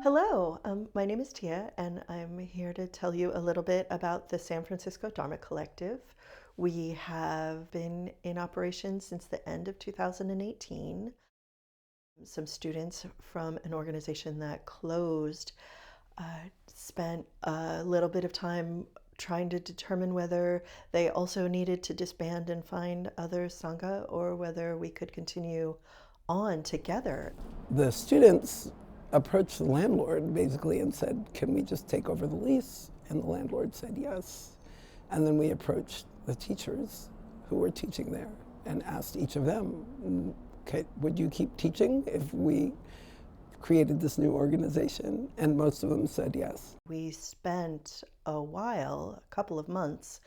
Hello, my name is Tia, and I'm here to tell you a little bit about the San Francisco Dharma Collective. We have been in operation since the end of 2018. Some students from an organization that closed spent a little bit of time trying to determine whether they also needed to disband and find other Sangha or whether we could continue on together. The students approached the landlord basically and said, can we just take over the lease? And the landlord said yes. And then we approached the teachers who were teaching there and asked each of them, okay, would you keep teaching if we created this new organization? And most of them said yes. We spent a while, a couple of months,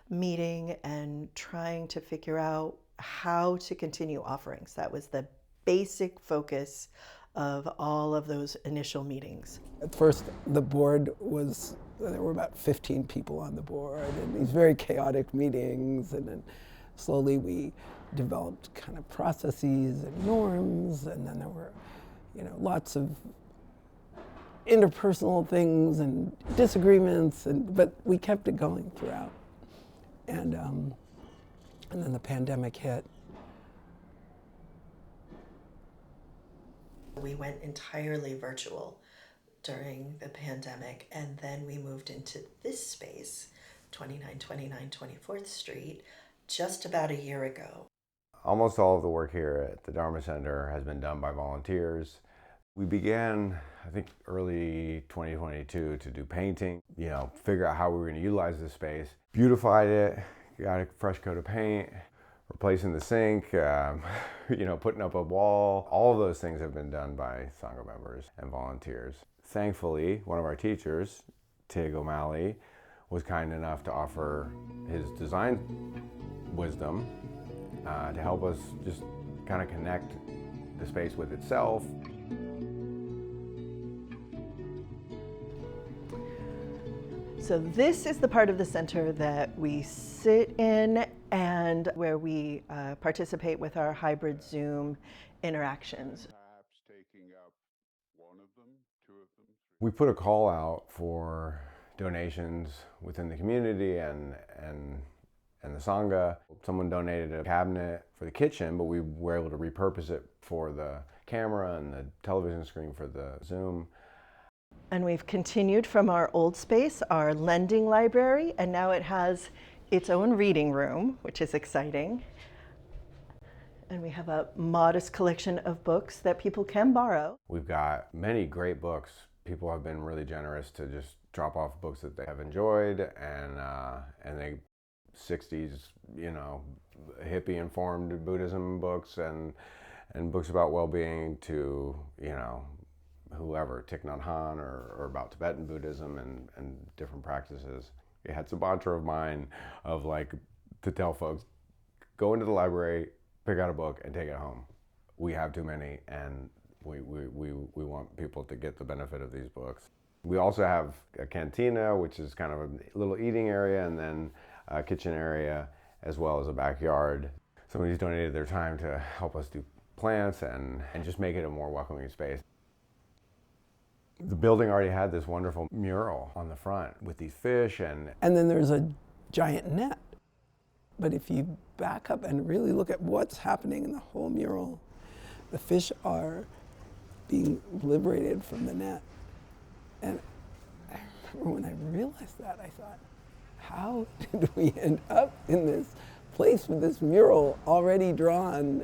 meeting and trying to figure out how to continue offerings. That was the basic focus of all of those initial meetings. At first, the board there were about 15 people on the board, and these very chaotic meetings, and then slowly we developed kind of processes and norms, and then there were, lots of interpersonal things and disagreements, but we kept it going throughout. And then the pandemic hit. We went entirely virtual during the pandemic, and then we moved into this space, 2929 24th Street, just about a year ago. Almost all of the work here at the Dharma Center has been done by volunteers. We began, I think, early 2022 to do painting, figure out how we were going to utilize the space, beautified it, got a fresh coat of paint, replacing the sink, putting up a wall. All of those things have been done by Sangha members and volunteers. Thankfully, one of our teachers, Tig O'Malley, was kind enough to offer his design wisdom to help us just kind of connect the space with itself. So this is the part of the center that we sit in and where we participate with our hybrid Zoom interactions. Perhaps taking up one of them, two of them, three. We put a call out for donations within the community and the Sangha. Someone donated a cabinet for the kitchen, but we were able to repurpose it for the camera and the television screen for the Zoom. And we've continued from our old space, our lending library, and now it has its own reading room, which is exciting. And we have a modest collection of books that people can borrow. We've got many great books. People have been really generous to just drop off books that they have enjoyed, and they 60s, hippie-informed Buddhism books and books about well-being to, whoever, Thich Nhat Hanh, or about Tibetan Buddhism and different practices. It's a mantra of mine of to tell folks, go into the library, pick out a book, and take it home. We have too many, and we want people to get the benefit of these books. We also have a cantina, which is kind of a little eating area, and then a kitchen area, as well as a backyard. Somebody's donated their time to help us do plants and just make it a more welcoming space. The building already had this wonderful mural on the front with these fish and then there's a giant net. But if you back up and really look at what's happening in the whole mural, the fish are being liberated from the net. And I remember when I realized that, I thought, how did we end up in this place with this mural already drawn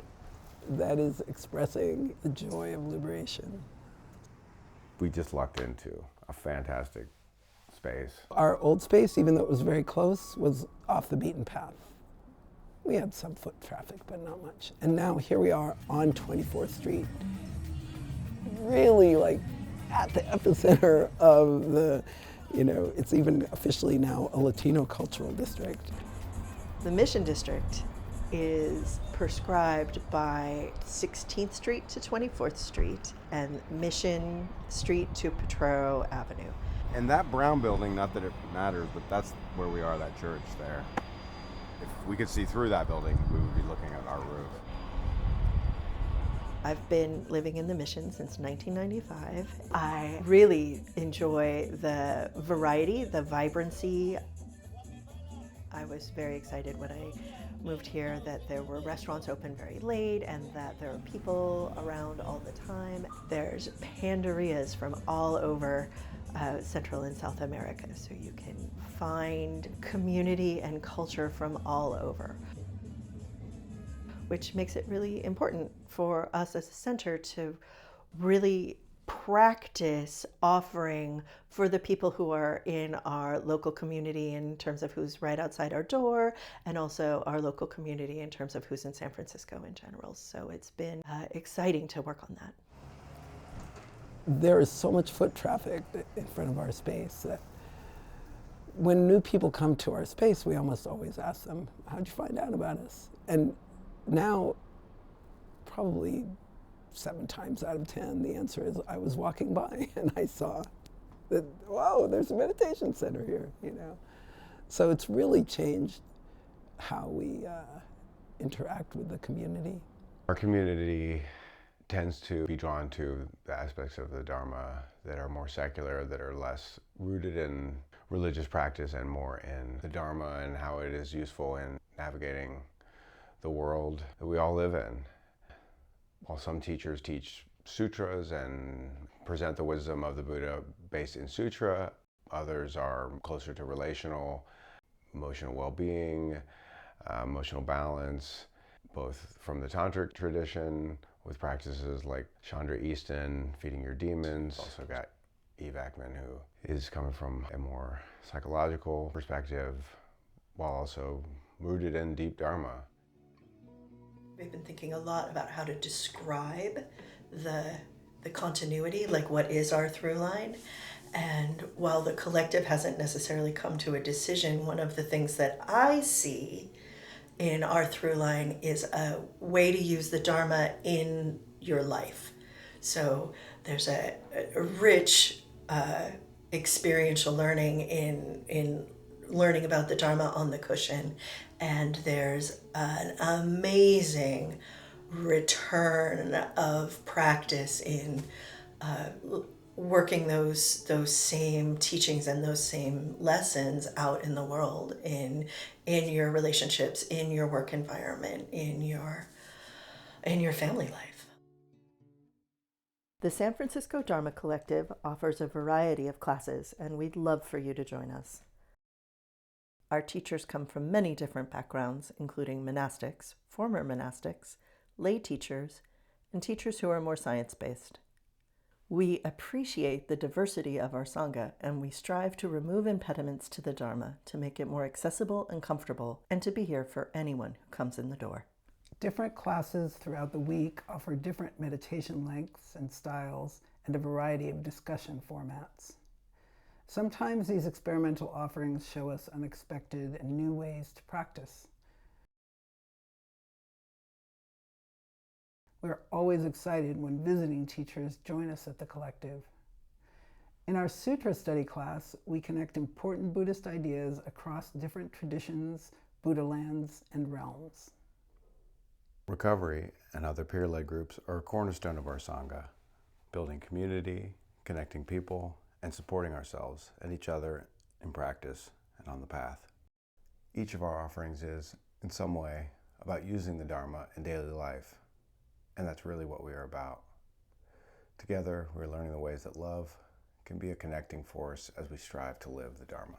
that is expressing the joy of liberation? We just lucked into a fantastic space. Our old space, even though it was very close, was off the beaten path. We had some foot traffic, but not much. And now here we are on 24th Street, really at the epicenter of the, it's even officially now a Latino cultural district. The Mission District is prescribed by 16th Street to 24th Street and Mission Street to Potrero Avenue. And that brown building, not that it matters, but that's where we are, that church there. If we could see through that building, we would be looking at our roof. I've been living in the Mission since 1995. I really enjoy the variety, the vibrancy. I was very excited when I moved here that there were restaurants open very late and that there are people around all the time. There's panderias from all over Central and South America, so you can find community and culture from all over, which makes it really important for us as a center to really practice offering for the people who are in our local community in terms of who's right outside our door, and also our local community in terms of who's in San Francisco in general. So it's been exciting to work on that. There is so much foot traffic in front of our space that when new people come to our space, we almost always ask them, how'd you find out about us? And now, probably 7 times out of 10, the answer is I was walking by and I saw that, wow, there's a meditation center here, you know. So it's really changed how we interact with the community. Our community tends to be drawn to the aspects of the Dharma that are more secular, that are less rooted in religious practice and more in the Dharma and how it is useful in navigating the world that we all live in. While some teachers teach sutras and present the wisdom of the Buddha based in sutra, others are closer to relational, emotional well-being, emotional balance, both from the tantric tradition with practices like Chandra Easton, feeding your demons. Also got Eve Ackman, who is coming from a more psychological perspective while also rooted in deep Dharma. We've been thinking a lot about how to describe the continuity, like what is our through line. And while the collective hasn't necessarily come to a decision, one of the things that I see in our through line is a way to use the Dharma in your life. So there's a rich experiential learning in learning about the Dharma on the cushion, and there's an amazing return of practice in working those same teachings and those same lessons out in the world, in your relationships, in your work environment, in your family life. The San Francisco Dharma Collective offers a variety of classes, and we'd love for you to join us. Our teachers come from many different backgrounds, including monastics, former monastics, lay teachers, and teachers who are more science-based. We appreciate the diversity of our Sangha, and we strive to remove impediments to the Dharma to make it more accessible and comfortable, and to be here for anyone who comes in the door. Different classes throughout the week offer different meditation lengths and styles and a variety of discussion formats. Sometimes these experimental offerings show us unexpected and new ways to practice. We're always excited when visiting teachers join us at the collective. In our Sutra study class, we connect important Buddhist ideas across different traditions, Buddha lands, and realms. Recovery and other peer-led groups are a cornerstone of our Sangha, building community, connecting people, and supporting ourselves and each other in practice and on the path. Each of our offerings is, in some way, about using the Dharma in daily life, and that's really what we are about. Together, we're learning the ways that love can be a connecting force as we strive to live the Dharma.